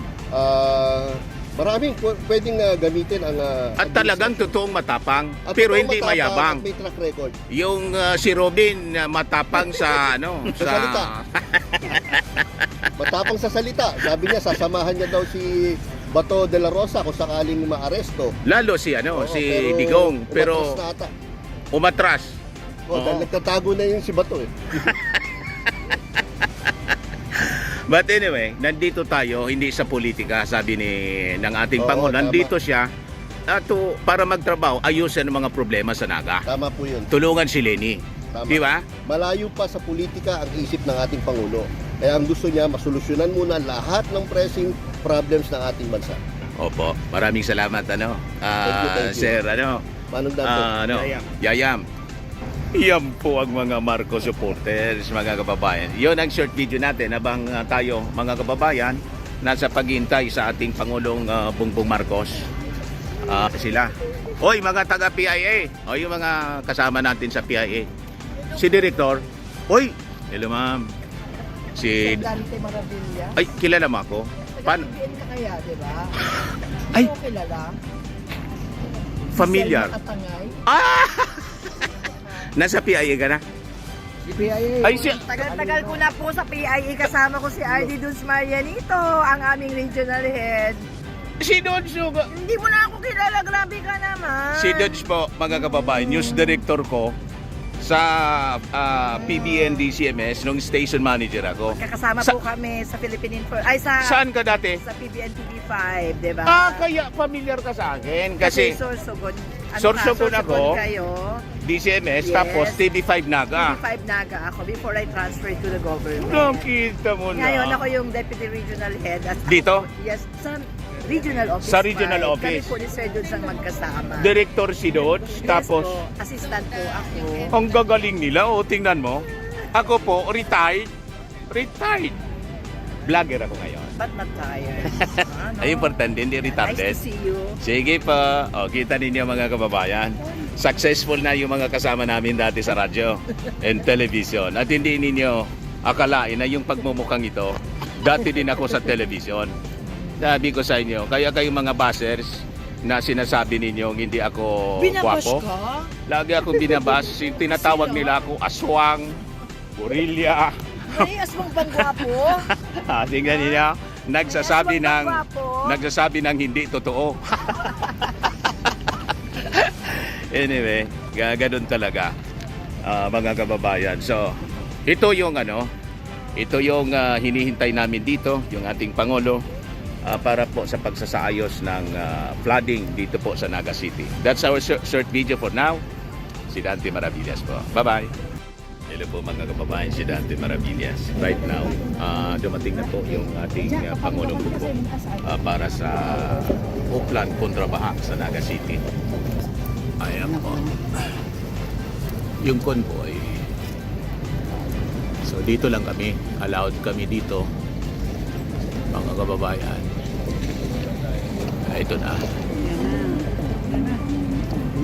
Maraming pwedeng gamitin ang... At talagang totoong matapang, at pero totoong hindi matapang mayabang. at may track record. Yung si Robin matapang sa Sa salita. Matapang sa salita. Sabi niya, sasamahan niya daw si Bato de la Rosa kung sakaling maaresto. Lalo si Oo, si Digong, pero umatras na ata. umatras. Dahil nagtatago na yung si Bato But anyway, nandito tayo hindi sa politika, sabi ng ating Oo, Pangulo. tama. Nandito siya para magtrabaho, ayusin ang mga problema sa Naga. Tama po yun. Tulungan si Lenny. Tama. Di ba? Malayo pa sa politika ang isip ng ating Pangulo. Kaya ang gusto niya, masolusyonan muna lahat ng pressing problems ng ating bansa. Opo. Maraming salamat Thank you. Sir Manong Dante. Yayam. Yan po ang mga Marcos supporters, mga kababayan. Yon ang short video natin habang tayo, mga kababayan, nasa paghintay sa ating Pangulong Bongbong Marcos. Sila. Hoy, mga taga PIA. O, yung mga kasama natin sa PIA. Si Director. Hoy, hello ma'am. Si... Dante Maravilla. Ay, kilala mo ako? Paano? Taga-PBN ka kaya, di ba? Ay! Hindi mo kilala? Familiar. Selma Katangay. Nasa PIA ka na? Si PIA. Ay, siya. Tagal-tagal ko na po sa PIA. Kasama ko si RD Dulce Marianito, ang aming regional head. Si Dodge yung... Hindi mo na ako kilala. Grabe ka naman. Si Dodge po, mga kababayan, news director ko sa PBN DCMS nung station manager ako. Kakasama po kami sa Philippine Info. Ay, Saan ka dati? sa PBN TV5, di ba? Kaya familiar ka sa akin kasi Sorsogon. Sorsogon ako. Kayo. DCMS, Yes. tapos TV5 Naga. 5 Naga ako before I transferred to the government. Nakita mo na. Ngayon ako yung Deputy Regional Head. At Dito? Yes, sa regional office. Sa regional 5. office. Kami po ni Sir Dodge ang magkasama. Director si Dodge, Yes tapos po, assistant po ako. ang gagaling nila. O, tingnan mo. Ako po, retired. Vlogger ako ngayon. But not tired. Ay, importante, hindi Nice retarded. to see you. Sige po. O, kita ninyo mga kababayan. Successful na yung mga kasama namin dati sa radyo and television. At hindi ninyo akalain na yung pagmumukhang ito, dati din ako sa television. Sabi ko sa inyo, kaya kayong mga bashers na sinasabi ninyo hindi ako Binabash gwapo. ka? Lagi akong binabash. Tinatawag nila ako aswang, gorilla. Parehas mong bang gwapo? Tingnan niyo, nagsasabi Yes, ng magpagwapo. nagsasabi ng hindi totoo. Anyway, ganun talaga mga kababayan. So, ito yung hinihintay namin dito, yung ating Pangulo para po sa pagsasaayos ng flooding dito po sa Naga City. That's our short video for now. Si Dante Maravillas po. Bye-bye. Hello po mga kababayan, si Dante Maravillas. Right now, dumating na po yung ating Pangulong Grupo para sa uplan kontra baha sa Naga City. Ayan po. Yung convoy. So dito lang kami, allowed kami dito mga kababayan. Ito na.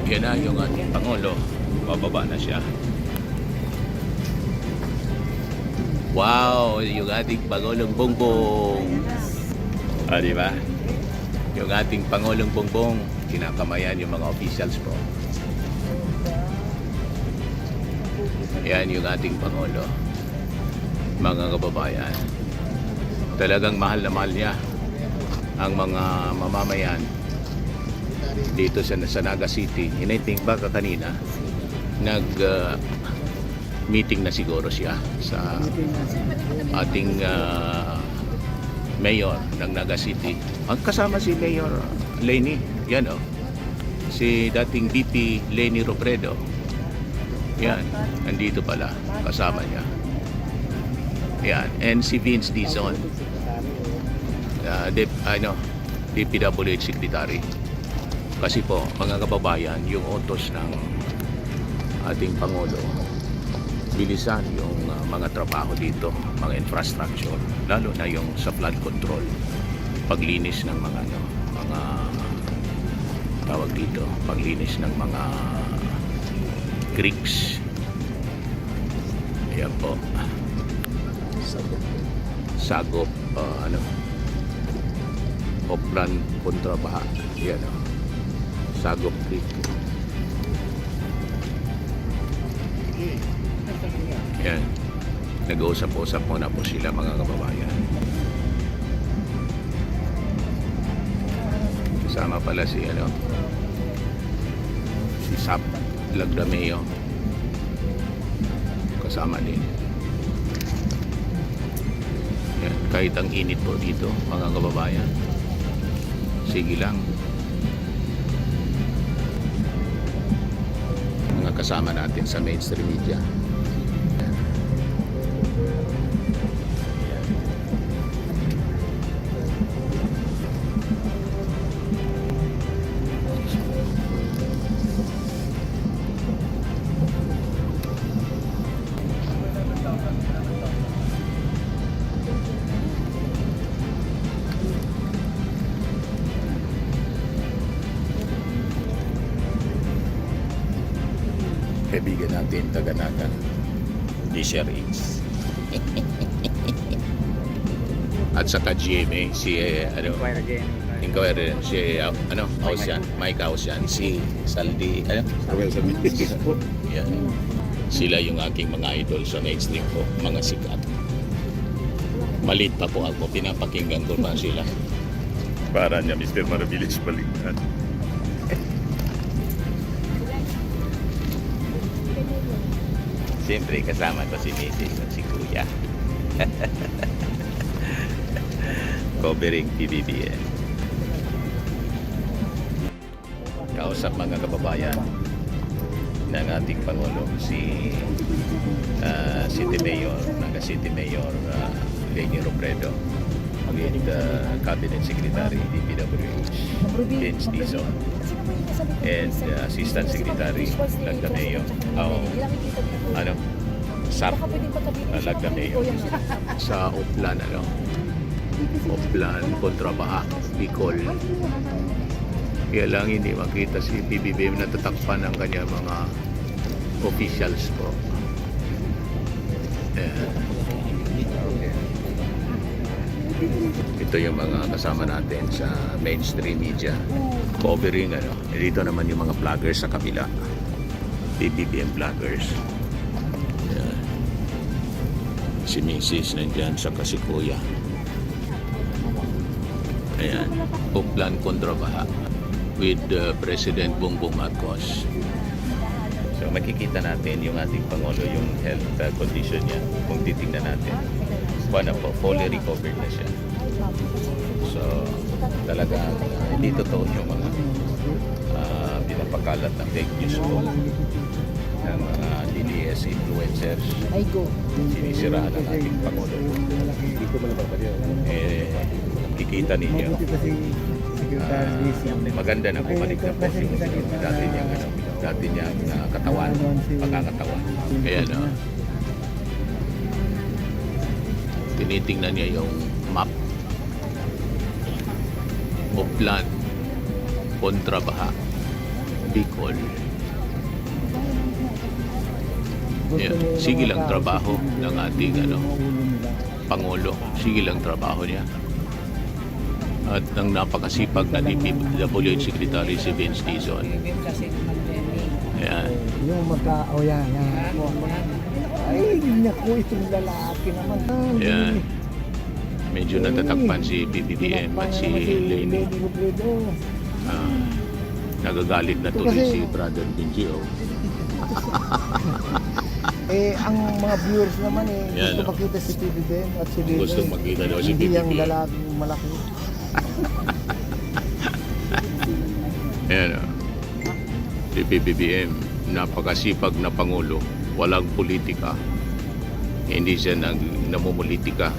Yan na yung ating Pangulo. Bababa na siya. Wow, yung ating Pangulong Bongbong. Di ba? Yung ating Pangulong Bongbong, kinakamayan yung mga officials po. Yan yung ating Pangulo. Mga kababayan. Talagang mahal na mahal niya ang mga mamamayan dito sa Naga City. And I think baka kanina meeting na siguro siya sa ating mayor ng Naga City. Ang kasama si Mayor Leni, yan si dating VP Leni Robredo. Yan, nandito pala, kasama niya. Yan, and si Vince Dizon, DPWH Secretary. Kasi po, mga kababayan, yung utos ng ating Pangulo, bilisan yung mga trabaho dito, mga infrastructure, lalo na yung sa flood control, paglinis ng mga tawag dito, paglinis ng mga creeks. Ayan po. Sagop, uplan kontra baha. Ayan Sagop Creek. Yan. Nag-uusap-usap muna po sila mga kababayan. Kasama pala si Sap Lagdameo. Kasama din. Yan. Kahit ang init po dito mga kababayan. Sige lang. Mga kasama natin sa mainstream media. Kaibigan natin, taga-Naga, Sir X. At saka GMA, si Inquirer, si Ausian, Mike Ausian, si Saldi, yan. Sila yung aking mga idol sa mainstream ko, mga sikat. Malit pa po ako, pinapakinggan ko pa sila. Para niya, Mr. Maravillas balikan. Siyempre, kasama ko si Mrs. at si Kuya. Covering PBBM. Kausap mga kababayan. ng ating Pangulo, si City Mayor, Naga City Mayor Leni Robredo, with Cabinet Secretary DPWH Vince Dizon, and Assistant Secretary Lagdameo, SAP Lagdameo, sa Oplan, Oplan kontra Baha, Bicol. Kaya lang hindi makita si PBBM na tatakpan ng kanyang mga officials po. Ito yung mga kasama natin sa mainstream media covering dito naman yung mga vloggers sa kabila, PBBM vloggers. Ayan. Si Mrs. nandyan sa si Kuya. Ayan, Oplan kontra Baha with President Bongbong Marcos. So makikita natin yung ating Pangulo, yung health condition niya. Kung titingnan natin, fully recovered na siya. So talagang hindi totoo yung mga pinapakalat na fake news po ng mga DDS influencers. Sinisiraan ang ating Pangulo. Kikita ninyo, maganda na bumalik na po yung dati niyang katawan, pagkakatawan. Ayan, tinitingnan niya yung map. Oplan kontra Baha, Bicol. Ayan. Sige lang trabaho ng ating Pangulo. Sige lang trabaho niya. At ng napakasipag na DPWH Secretary si Vince Dizon. Ayan. Yung yan. Ay, naku, itong lalaki naman. Ayan. Medyo natatakpan si PBBM at si Leni. Nagagalit na tuloy si Brother Benjio. Ang mga viewers naman Yan, gusto makita si PBBM at si Leni. Gusto makita daw si Hindi yung PBBM. lalaking malaki. Ayan, si PBBM, napakasipag na Pangulo, walang politika, hindi siya namumulitika,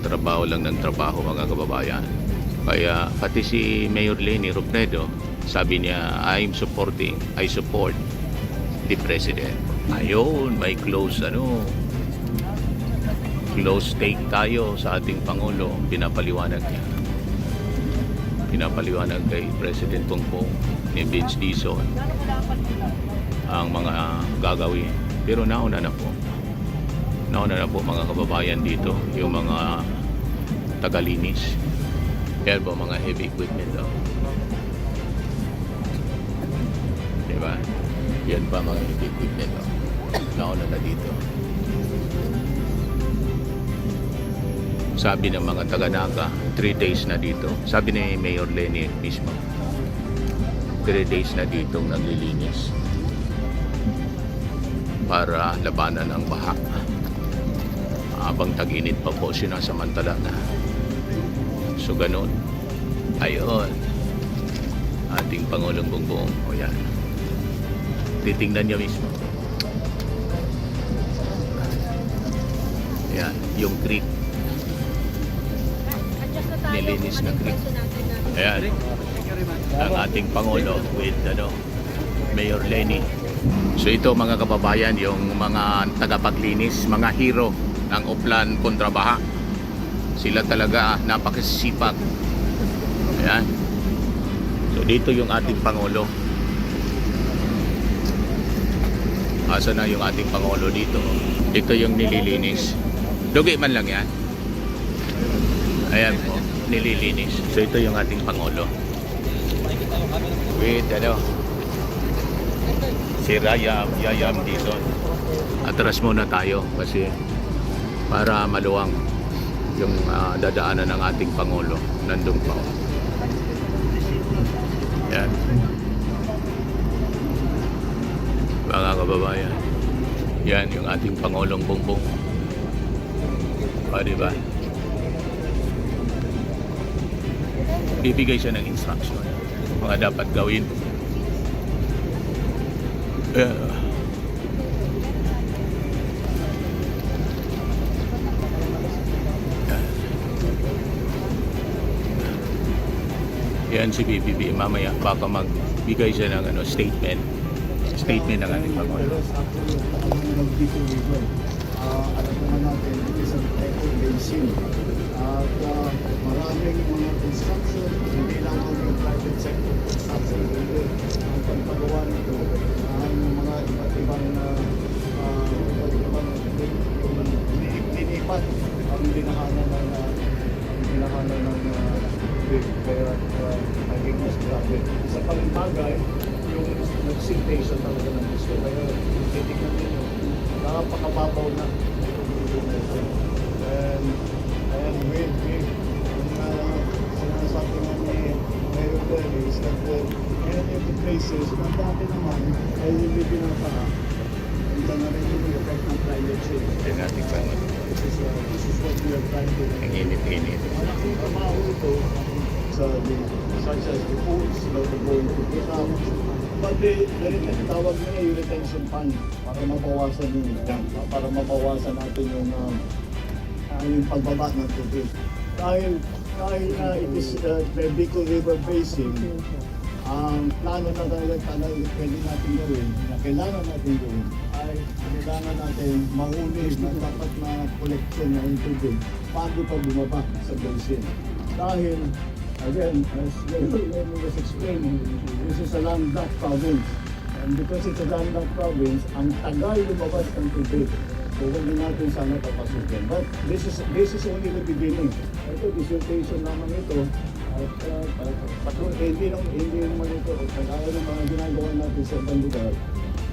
trabaho lang ng trabaho, mga kababayan. Kaya pati si Mayor Leni Robredo, sabi niya, I support the President. Ayun, may close take tayo sa ating Pangulo, pinapaliwanag niya. Pinapaliwanag kay President Bongbong ni Vince Dizon ang mga gagawin. Pero nauna na po mga kababayan dito, yung mga tagalinis. Yan po mga heavy equipment daw. Diba? Yan pa mga heavy equipment daw. Nauna na dito. Sabi ng mga taga-Naga, 3 days na dito. Sabi ni Mayor Leni mismo, 3 days na ditong naglilinis para labanan ang baha. Habang tag-init pa po, sinasamantala na. So ganun. Ayun. Ating Pangulong Bongbong. O yan. Titingnan niya mismo. Yan. Yung creek. Nilinis na creek. Ayan. Ang ating Pangulo with Mayor Leni. So ito mga kababayan, yung mga tagapaglinis, mga hero ng Oplan kontra Baha. Sila talaga napakasipag. Ayan. So dito yung ating Pangulo. Asa na yung ating Pangulo dito? Ito yung nililinis. Dugi man lang yan. Ayan po, nililinis. So ito yung ating Pangulo. With si Yayam Dizon. Atras muna tayo kasi para maluwang yung dadaanan ng ating Pangulo. Nandun pa. Yan. Mga kababayan, yan yung ating Pangulong Bongbong. Diba? Bibigay siya ng instruction mga dapat gawin. Yan si PBB. Mamaya baka magbigay siya ng statement ng ating Pangulo. Alam naman natin, it is an eco-basin. At maraming mga construction, hindi lang ang private sector construction, hindi ang pagpagawa nito, ang mga iba't ibang linipat ang dinakanan ng tubig. Kaya naging mas grabe. Sa pangibagay, yung siltation talaga ng gusto. Kaya titignan ninyo, napakababaw na. And with sinasabi nga ni Mayor Lenny is that many of the places na dati naman ay hindi pinapaka. Ito na rin yung effect ng climate change. Yan ating Pangulo. This is what we are trying to do. Ang init-init. Malaking trabaho ito such as the foods that are going to pick up. But tawag nila yung retention fund para mabawasan yung jam, para mabawasan natin yung pagbaba ng tubig. Dahil it is the Bicol River Basin, ang plano na talaga pwede natin gawin, na kailangan natin gawin, ay kailangan natin mahuli na dapat na koleksyon ng tubig bago pa bumaba sa basin. Dahil again, as Lenny was explaining, this is a landlocked province. And because it's a landlocked province, ang tagal lumabas ng tubig. So, hindi natin sana papasukin. But this is only the beginning. Ito, dissertation naman ito. At hindi naman ito. Kagaya ng mga ginagawa natin sa ibang lugar,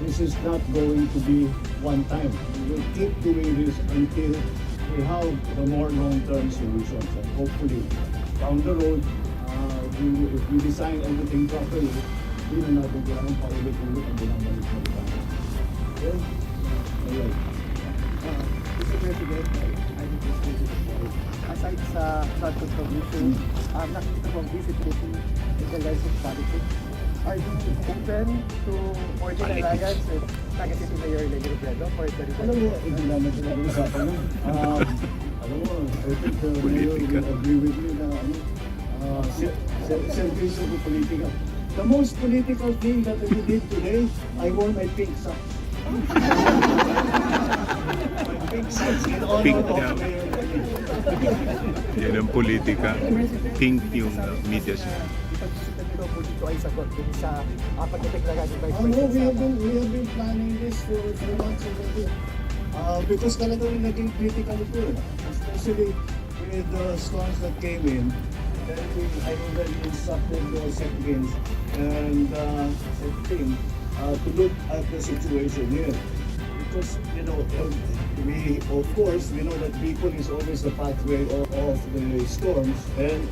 this is not going to be one time. We will keep doing this until we have the more long-term solutions. And hopefully, down the road, if we design everything properly, hindi na natin kailangan paulit-ulit ang binabalik na ito. Okay? Alright. Mr. President, I think this is aside sa flood contribution, nakikita ko ang visit taking in the lens of politics. Are you open to order alliance with Naga City Mayor Lenny Robredo for the Alam mo, hindi naman pinag-uusapan nun. Alam mo, I think the mayor will agree with me na servisyo ko politika. The most political thing that we did today, I wore my pink socks. My pink socks in honor Pink of daw. Mayor Lenny. Yan ang politika. Pink yung media siya. ipag-isipan nyo po dito ay sagot dun sa pagdedeklara ni Vice No, we have President been planning this for months already. Because talagang naging critical ito, especially with the storms that came in. Then I already instructed the Secretary and team to look at the situation here. Because, you know, we know that Bicol is always the pathway of the storms. And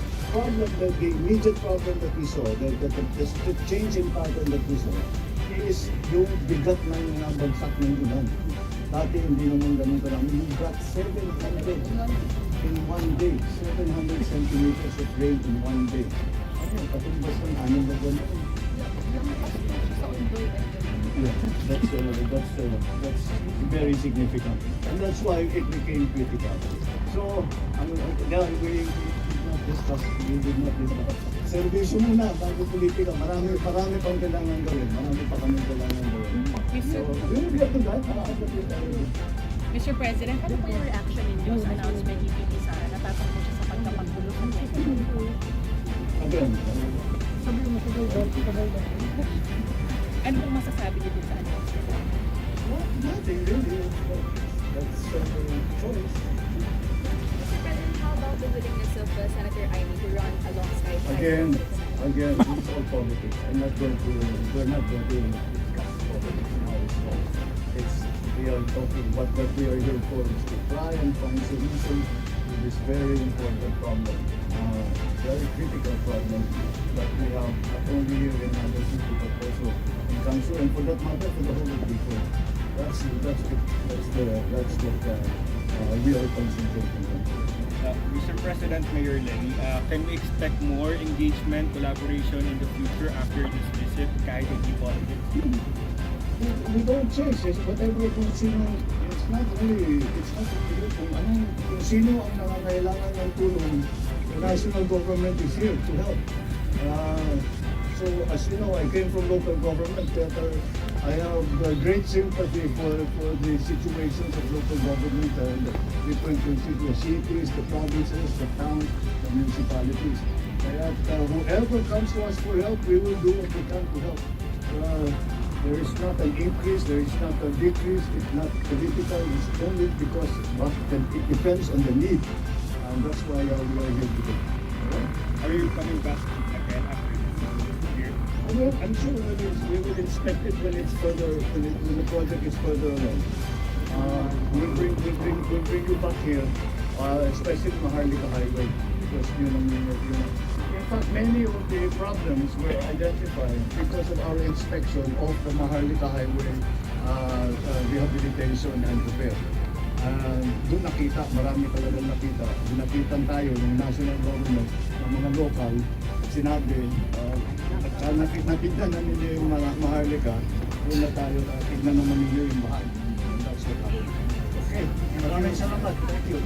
the immediate problem that we saw, the change in pattern that we saw, is yung bigat ng bagsak ng ulan. Dati hindi naman ganun karami. We got 700 in one day, 700 centimeters of rain in one day. Ano, katumbas ng 6 na buwan. Yeah, that's very significant, and that's why it became critical. So, we did not discuss. Servisyo muna, bago politika. Marami pang kailangan gawin. Marami pa kami kailangan gawin. So, we will get to that. Mr. President, ano po yung reaction ninyo sa announcement ni VP Sara? Natatanggol siya sa pagkapagbulo ng Again, ano pong masasabi niyo sa announcement? nothing really. That's a choice. Mr. President, how about the willingness of Senator Amy to run alongside Again, it's all politics. We're not going to discuss politics now. We are talking, what we are here for is to try and find solutions to this very important problem, very critical problem that we have not only here in Naga City but also in Kansu, and for that matter, for the whole of Bicol. That's what we are concentrating on. Mr. President, Mayor Lenny, can we expect more engagement, collaboration in the future after this visit, kahit hindi politics? we don't chase it, whatever kung sino, it's not really kung sino ang nangangailangan ng tulong, the national government is here to help. So as you know, I came from local government, but I have great sympathy for the situations of local government, the different cities, the provinces, the towns, the municipalities. Kaya whoever comes to us for help, we will do what we can to help. There is not an increase, there is not a decrease, it's not political, it's only because it depends on the need. And that's why we are here today. Are you coming back again after this year? Well, I'm sure we will inspect it when it's further, when the project is further along. We'll bring you back here, especially Maharlika Highway, because in fact, many of the problems were identified because of our inspection of the Maharlika Highway rehabilitation and repair. Doon nakita, marami talagang nakita. Nakitan tayo ng national government, ng mga local, sinabi, at nakita na ninyo yung Maharlika, doon na tayo, tignan naman ninyo yung bahagi. That's what happened. Okay, maraming salamat. Thank you.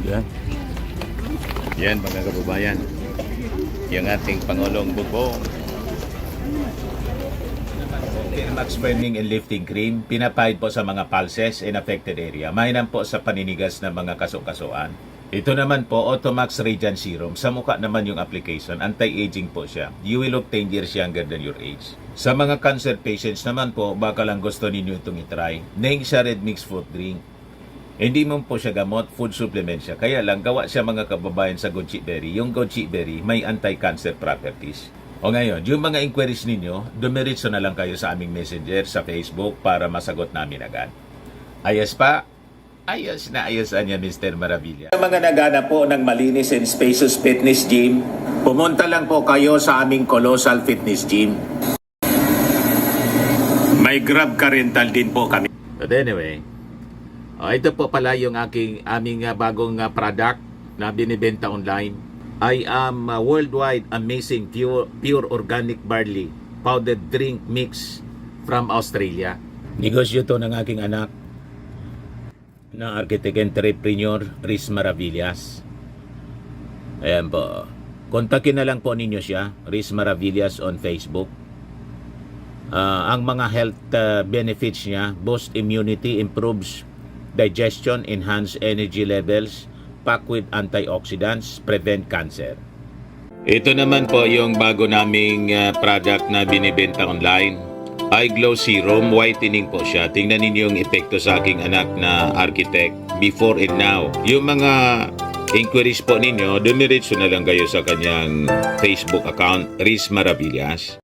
Yan. Yan mga kababayan. Yung ating Pangulong Bongbong. Max Burning and Lifting Cream, pinapahid po sa mga pulses in affected area. Mainam po sa paninigas ng mga kaso-kasuan. Ito naman po, Automax Radiant Serum. Sa mukha naman yung application, anti-aging po siya. You will look 10 years younger than your age. Sa mga cancer patients naman po, baka lang gusto ninyo itong itry. Neng siya red mix fruit drink. Hindi mo po siya gamot, food supplement siya. Kaya lang, gawa siya mga kababayan sa goji berry. Yung goji berry may anti-cancer properties. O ngayon, yung mga inquiries ninyo, dumiritso na lang kayo sa aming messenger sa Facebook para masagot namin agad. Ayos pa? Ayos na ayos niya, Mr. Maravilla. Sa mga nagana po ng malinis and spacious fitness gym, pumunta lang po kayo sa aming Colossal Fitness Gym. May Grab car rental din po kami. But anyway, ito po pala yung aming bagong product na binibenta online. I am worldwide amazing pure organic barley powdered drink mix from Australia. Negosyo to ng aking anak na architect entrepreneur Riz Maravillas. Ayan po. Kontakin na lang po ninyo siya, Riz Maravillas on Facebook. Ang mga health benefits niya, boost immunity, improves digestion, enhance energy levels, packed with antioxidants, prevent cancer. Ito naman po yung bago naming product na binibenta online. Eye Glow Serum, whitening po siya. Tingnan ninyo yung epekto sa aking anak na architect before and now. Yung mga inquiries po ninyo, dumiretso na lang kayo sa kanyang Facebook account, Riz Maravillas.